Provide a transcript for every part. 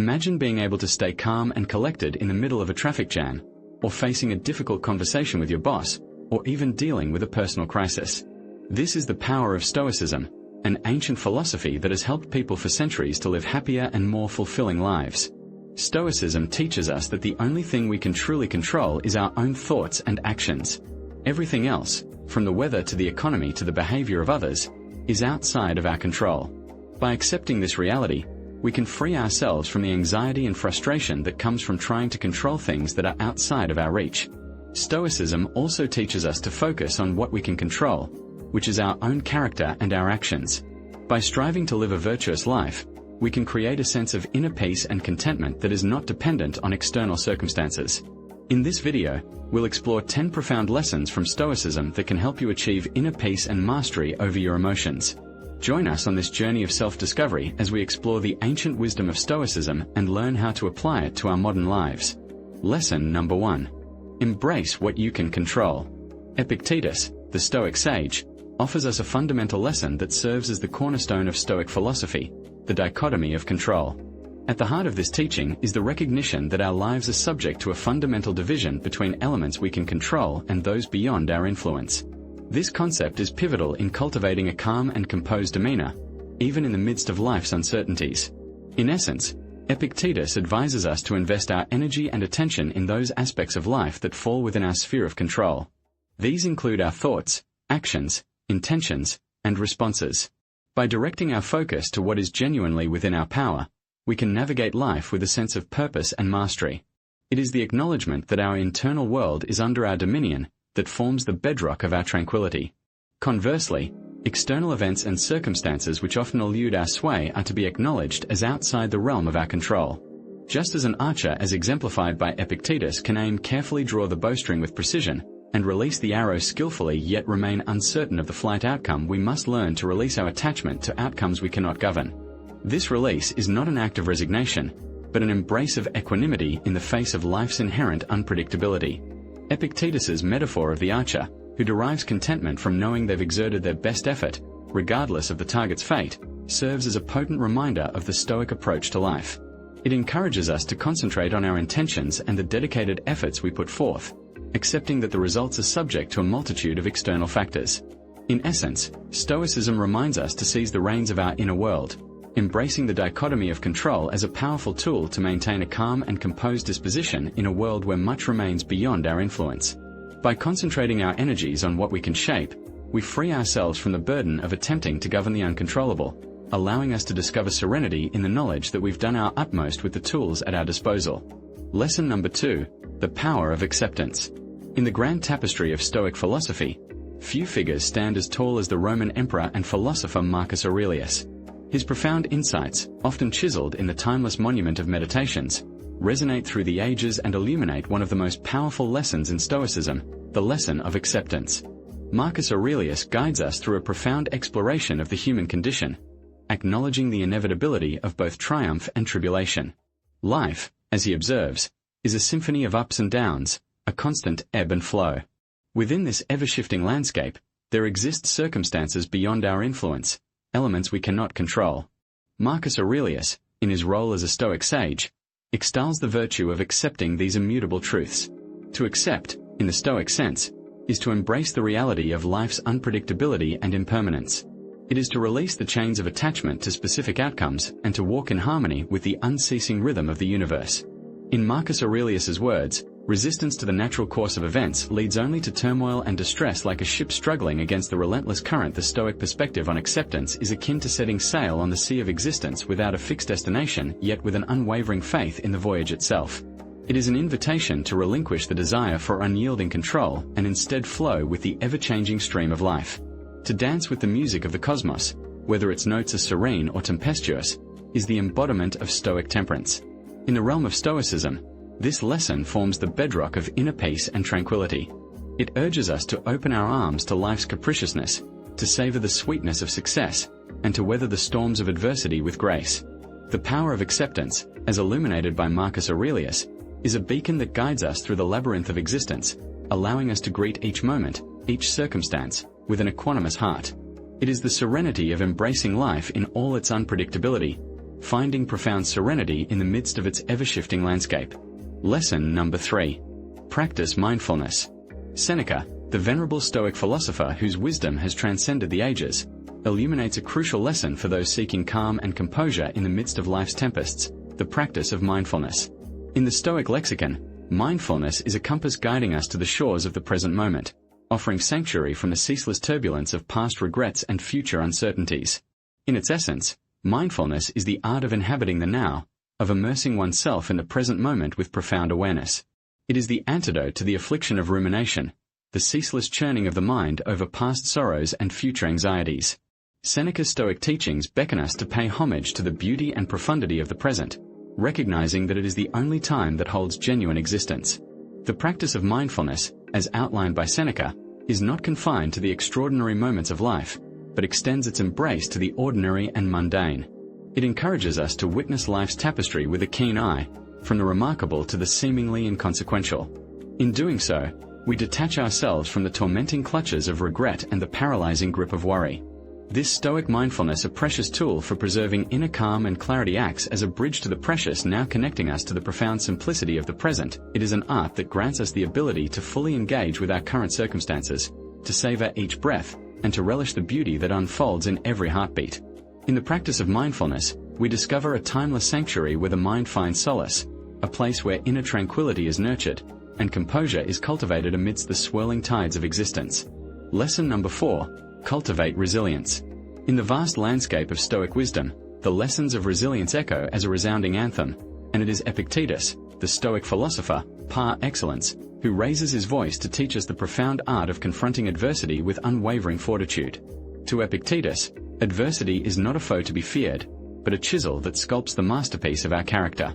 Imagine being able to stay calm and collected in the middle of a traffic jam, or facing a difficult conversation with your boss, or even dealing with a personal crisis. This is the power of Stoicism, an ancient philosophy that has helped people for centuries to live happier and more fulfilling lives. Stoicism teaches us that the only thing we can truly control is our own thoughts and actions. Everything else, from the weather to the economy to the behavior of others, is outside of our control. By accepting this reality, we can free ourselves from the anxiety and frustration that comes from trying to control things that are outside of our reach. Stoicism also teaches us to focus on what we can control, which is our own character and our actions. By striving to live a virtuous life, we can create a sense of inner peace and contentment that is not dependent on external circumstances. In this video, we'll explore 10 profound lessons from Stoicism that can help you achieve inner peace and mastery over your emotions. Join us on this journey of self-discovery as we explore the ancient wisdom of Stoicism and learn how to apply it to our modern lives. Lesson number 1. Embrace what you can control. Epictetus, the Stoic sage, offers us a fundamental lesson that serves as the cornerstone of Stoic philosophy, the dichotomy of control. At the heart of this teaching is the recognition that our lives are subject to a fundamental division between elements we can control and those beyond our influence. This concept is pivotal in cultivating a calm and composed demeanor, even in the midst of life's uncertainties. In essence, Epictetus advises us to invest our energy and attention in those aspects of life that fall within our sphere of control. These include our thoughts, actions, intentions, and responses. By directing our focus to what is genuinely within our power, we can navigate life with a sense of purpose and mastery. It is the acknowledgement that our internal world is under our dominion that forms the bedrock of our tranquility. Conversely, external events and circumstances which often elude our sway are to be acknowledged as outside the realm of our control. Just as an archer, as exemplified by Epictetus, can aim carefully, draw the bowstring with precision, and release the arrow skillfully yet remain uncertain of the flight outcome, we must learn to release our attachment to outcomes we cannot govern. This release is not an act of resignation, but an embrace of equanimity in the face of life's inherent unpredictability. Epictetus's metaphor of the archer, who derives contentment from knowing they've exerted their best effort, regardless of the target's fate, serves as a potent reminder of the Stoic approach to life. It encourages us to concentrate on our intentions and the dedicated efforts we put forth, accepting that the results are subject to a multitude of external factors. In essence, Stoicism reminds us to seize the reins of our inner world, embracing the dichotomy of control as a powerful tool to maintain a calm and composed disposition in a world where much remains beyond our influence. By concentrating our energies on what we can shape, we free ourselves from the burden of attempting to govern the uncontrollable, allowing us to discover serenity in the knowledge that we've done our utmost with the tools at our disposal. Lesson number 2, the power of acceptance. In the grand tapestry of Stoic philosophy, few figures stand as tall as the Roman emperor and philosopher Marcus Aurelius. His profound insights, often chiseled in the timeless monument of Meditations, resonate through the ages and illuminate one of the most powerful lessons in Stoicism, the lesson of acceptance. Marcus Aurelius guides us through a profound exploration of the human condition, acknowledging the inevitability of both triumph and tribulation. Life, as he observes, is a symphony of ups and downs, a constant ebb and flow. Within this ever-shifting landscape, there exist circumstances beyond our influence, elements we cannot control. Marcus Aurelius, in his role as a Stoic sage, extols the virtue of accepting these immutable truths. To accept, in the Stoic sense, is to embrace the reality of life's unpredictability and impermanence. It is to release the chains of attachment to specific outcomes and to walk in harmony with the unceasing rhythm of the universe. In Marcus Aurelius's words, resistance to the natural course of events leads only to turmoil and distress. Like a ship struggling against the relentless current, the Stoic perspective on acceptance is akin to setting sail on the sea of existence without a fixed destination, yet with an unwavering faith in the voyage itself. It is an invitation to relinquish the desire for unyielding control and instead flow with the ever-changing stream of life. To dance with the music of the cosmos, whether its notes are serene or tempestuous, is the embodiment of Stoic temperance. In the realm of Stoicism, this lesson forms the bedrock of inner peace and tranquility. It urges us to open our arms to life's capriciousness, to savor the sweetness of success, and to weather the storms of adversity with grace. The power of acceptance, as illuminated by Marcus Aurelius, is a beacon that guides us through the labyrinth of existence, allowing us to greet each moment, each circumstance, with an equanimous heart. It is the serenity of embracing life in all its unpredictability, finding profound serenity in the midst of its ever-shifting landscape. Lesson number 3. Practice mindfulness. Seneca, the venerable Stoic philosopher whose wisdom has transcended the ages, illuminates a crucial lesson for those seeking calm and composure in the midst of life's tempests: the practice of mindfulness. In the Stoic lexicon, mindfulness is a compass guiding us to the shores of the present moment, offering sanctuary from the ceaseless turbulence of past regrets and future uncertainties. In its essence, mindfulness is the art of inhabiting the now, of immersing oneself in the present moment with profound awareness. It is the antidote to the affliction of rumination, the ceaseless churning of the mind over past sorrows and future anxieties. Seneca's Stoic teachings beckon us to pay homage to the beauty and profundity of the present, recognizing that it is the only time that holds genuine existence. The practice of mindfulness, as outlined by Seneca, is not confined to the extraordinary moments of life, but extends its embrace to the ordinary and mundane. It encourages us to witness life's tapestry with a keen eye, from the remarkable to the seemingly inconsequential. In doing so, we detach ourselves from the tormenting clutches of regret and the paralyzing grip of worry. This Stoic mindfulness, a precious tool for preserving inner calm and clarity, acts as a bridge to the precious now, connecting us to the profound simplicity of the present. It is an art that grants us the ability to fully engage with our current circumstances, to savor each breath, and to relish the beauty that unfolds in every heartbeat. In the practice of mindfulness, we discover a timeless sanctuary where the mind finds solace, a place where inner tranquility is nurtured, and composure is cultivated amidst the swirling tides of existence. Lesson number 4. Cultivate resilience. In the vast landscape of Stoic wisdom, the lessons of resilience echo as a resounding anthem, and it is Epictetus, the Stoic philosopher par excellence, who raises his voice to teach us the profound art of confronting adversity with unwavering fortitude. To Epictetus, adversity is not a foe to be feared, but a chisel that sculpts the masterpiece of our character.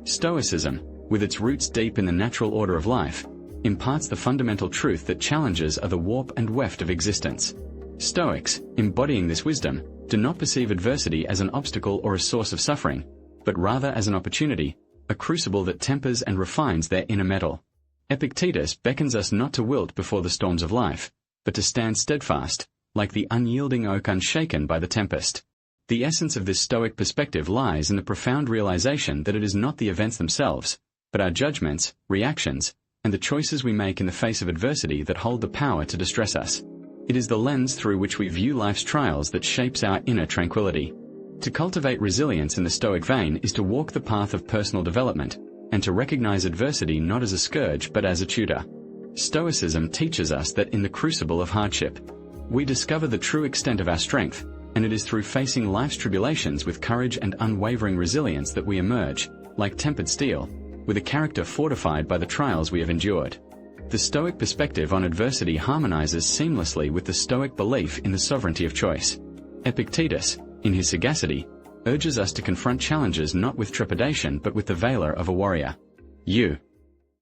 Stoicism, with its roots deep in the natural order of life, imparts the fundamental truth that challenges are the warp and weft of existence. Stoics, embodying this wisdom, do not perceive adversity as an obstacle or a source of suffering, but rather as an opportunity, a crucible that tempers and refines their inner metal. Epictetus beckons us not to wilt before the storms of life, but to stand steadfast, like the unyielding oak unshaken by the tempest. The essence of this Stoic perspective lies in the profound realization that it is not the events themselves, but our judgments, reactions, and the choices we make in the face of adversity that hold the power to distress us. It is the lens through which we view life's trials that shapes our inner tranquility. To cultivate resilience in the Stoic vein is to walk the path of personal development, and to recognize adversity not as a scourge but as a tutor. Stoicism teaches us that in the crucible of hardship, we discover the true extent of our strength, and it is through facing life's tribulations with courage and unwavering resilience that we emerge, like tempered steel, with a character fortified by the trials we have endured. The Stoic perspective on adversity harmonizes seamlessly with the Stoic belief in the sovereignty of choice. Epictetus, in his sagacity, urges us to confront challenges not with trepidation but with the valor of a warrior. You,